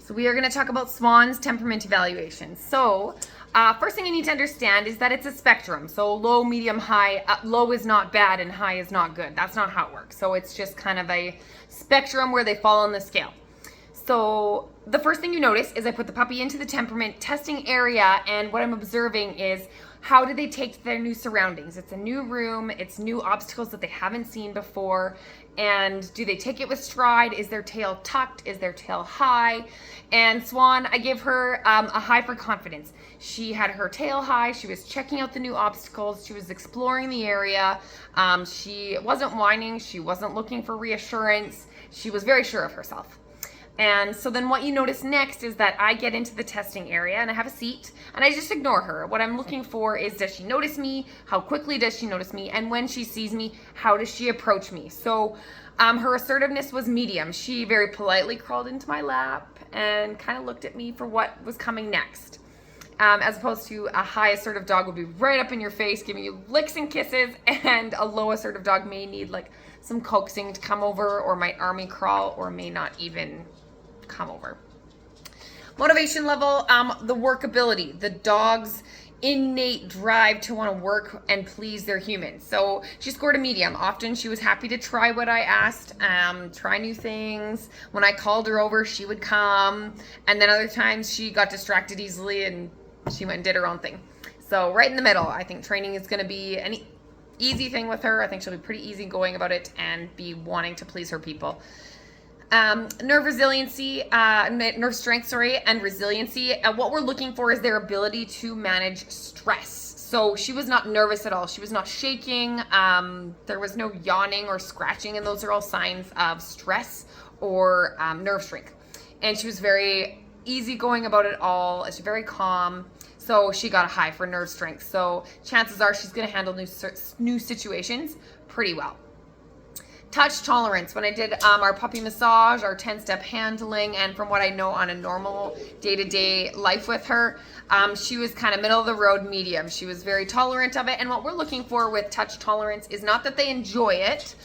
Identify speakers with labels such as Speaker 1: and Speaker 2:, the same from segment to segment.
Speaker 1: So we are going to talk about Swan's temperament evaluation. So first thing you need to understand is that it's a spectrum. So low, medium, high. Low is not bad and high is not good. That's not how it works. So it's just kind of a spectrum where they fall on the scale. So the first thing you notice is I put the puppy into the temperament testing area, and what I'm observing is how do they take to their new surroundings? It's a new room, it's new obstacles that they haven't seen before, and do they take it with stride? Is their tail tucked? Is their tail high? And Swan, I give her a high for confidence. She had her tail high, she was checking out the new obstacles, she was exploring the area, she wasn't whining, she wasn't looking for reassurance, she was very sure of herself. And so then what you notice next is that I get into the testing area and I have a seat and I just ignore her. What I'm looking for is, does she notice me? How quickly does she notice me? And when she sees me, how does she approach me? So her assertiveness was medium. She very politely crawled into my lap and kind of looked at me for what was coming next. As opposed to a high assertive dog would be right up in your face, giving you licks and kisses, and a low assertive dog may need like some coaxing to come over, or might army crawl, or may not even come over. Motivation level, the workability, the dog's innate drive to want to work and please their humans. So she scored a medium. Often she was happy to try what I asked, try new things. When I called her over, she would come, and then other times she got distracted easily and she went and did her own thing. So right in the middle. I think training is going to be an easy thing with her. I think she'll be pretty easy going about it and be wanting to please her people. Nerve resiliency, nerve strength, and resiliency. What we're looking for is their ability to manage stress. So she was not nervous at all. She was not shaking. There was no yawning or scratching, and those are all signs of stress or nerve strength. And she was very easygoing about it all. She's very calm. So she got a high for nerve strength. So chances are she's going to handle new situations pretty well. Touch tolerance. When I did our puppy massage, our 10-step handling, and from what I know on a normal day-to-day life with her, she was kind of middle of the road medium. She was very tolerant of it. And what we're looking for with touch tolerance is not that they enjoy it,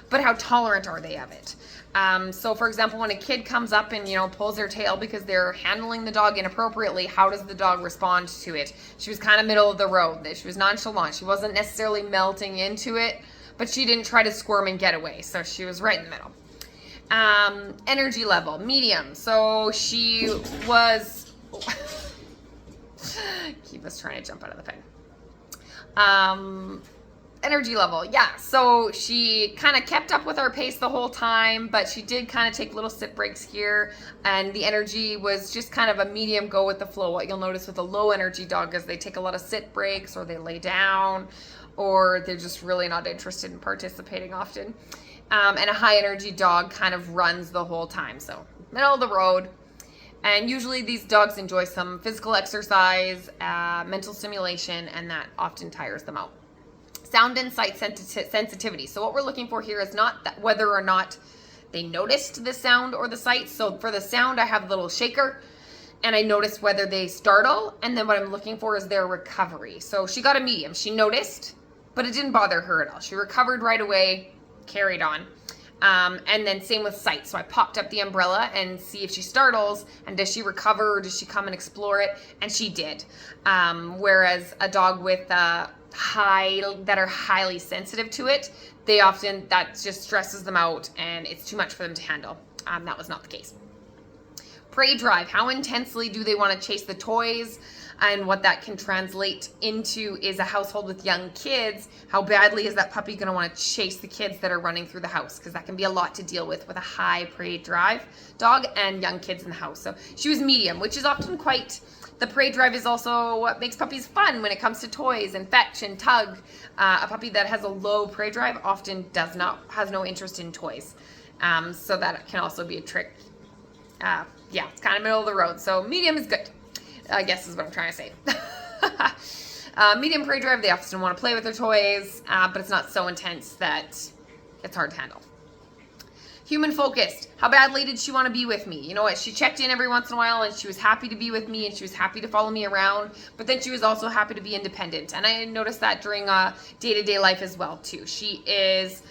Speaker 1: but how tolerant are they of it. So for example, when a kid comes up and, pulls their tail because they're handling the dog inappropriately, how does the dog respond to it? She was kind of middle of the road. She was nonchalant. She wasn't necessarily melting into it, but she didn't try to squirm and get away. So she was right in the middle. Energy level, medium. So she was, keep us trying to jump out of the pen. Energy level, yeah. So she kind of kept up with our pace the whole time, but she did kind of take little sit breaks here. And the energy was just kind of a medium go with the flow. What you'll notice with a low energy dog is they take a lot of sit breaks, or they lay down, or they're just really not interested in participating often. And a high energy dog kind of runs the whole time. So middle of the road. And usually these dogs enjoy some physical exercise, mental stimulation, and that often tires them out. Sound and sight sensitivity. So what we're looking for here is not that whether or not they noticed the sound or the sight. So for the sound, I have a little shaker, and I notice whether they startle, and then what I'm looking for is their recovery. So she got a medium. She noticed, but it didn't bother her at all. She recovered right away, carried on. And then same with sight. So I popped up the umbrella and see if she startles, and does she recover, or does she come and explore it? And she did. Whereas a dog with that are highly sensitive to it, that just stresses them out and it's too much for them to handle. That was not the case. Prey drive. How intensely do they want to chase the toys? And what that can translate into is a household with young kids. How badly is that puppy going to want to chase the kids that are running through the house? Because that can be a lot to deal with a high prey drive dog and young kids in the house. So she was medium, which is often the prey drive is also what makes puppies fun when it comes to toys and fetch and tug. A puppy that has a low prey drive often has no interest in toys. So that can also be a trick. It's kind of middle of the road. So medium is good, I guess is what I'm trying to say. Medium prey drive, they often want to play with their toys, but it's not so intense that it's hard to handle. Human focused. How badly did she want to be with me? You know what? She checked in every once in a while and she was happy to be with me and she was happy to follow me around, but then she was also happy to be independent. And I noticed that during day-to-day life as well too. She is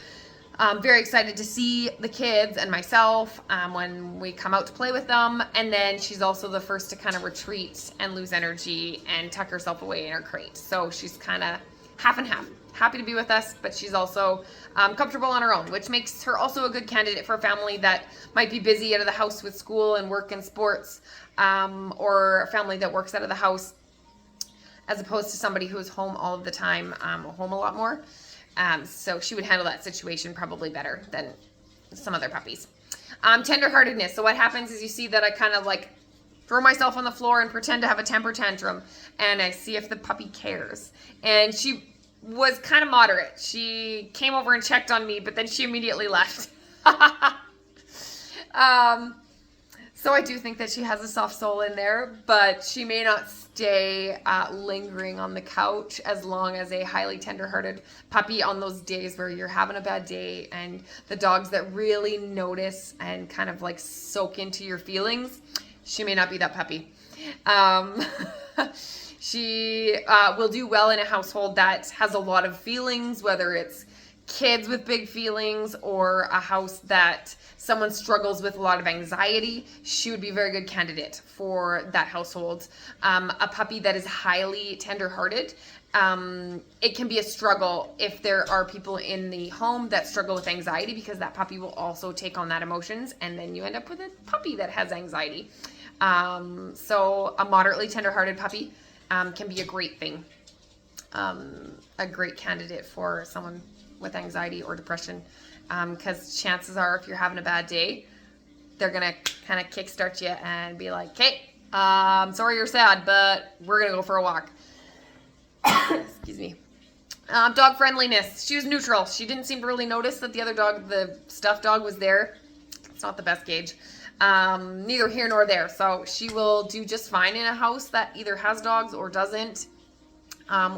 Speaker 1: Very excited to see the kids and myself when we come out to play with them. And then she's also the first to kind of retreat and lose energy and tuck herself away in her crate. So she's kind of half and half. Happy to be with us, but she's also comfortable on her own, which makes her also a good candidate for a family that might be busy out of the house with school and work and sports, or a family that works out of the house, as opposed to somebody who's home all of the time, home a lot more. So she would handle that situation probably better than some other puppies. Tenderheartedness. So what happens is you see that I kind of like throw myself on the floor and pretend to have a temper tantrum, and I see if the puppy cares. And she was kind of moderate. She came over and checked on me, but then she immediately left. So I do think that she has a soft soul in there, but she may not stay lingering on the couch as long as a highly tender-hearted puppy on those days where you're having a bad day, and the dogs that really notice and kind of like soak into your feelings, she may not be that puppy. She will do well in a household that has a lot of feelings, whether it's kids with big feelings or a house that someone struggles with a lot of anxiety. She would be a very good candidate for that household. A puppy that is highly tender-hearted, it can be a struggle if there are people in the home that struggle with anxiety, because that puppy will also take on that emotions, and then you end up with a puppy that has anxiety. So a moderately tender-hearted puppy can be a great thing, a great candidate for someone with anxiety or depression, because chances are if you're having a bad day, they're gonna kind of kickstart you and be like, "Okay, I'm sorry you're sad, but we're gonna go for a walk." Excuse me. Dog friendliness. She was neutral. She didn't seem to really notice that the other dog, the stuffed dog, was there. It's not the best gauge. Neither here nor there. So she will do just fine in a house that either has dogs or doesn't,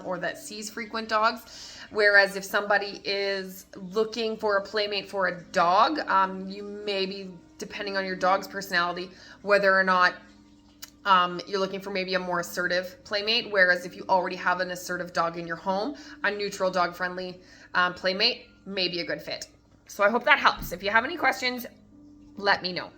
Speaker 1: or that sees frequent dogs. Whereas if somebody is looking for a playmate for a dog, you may be, depending on your dog's personality, whether or not you're looking for maybe a more assertive playmate. Whereas if you already have an assertive dog in your home, a neutral dog-friendly playmate may be a good fit. So I hope that helps. If you have any questions, let me know.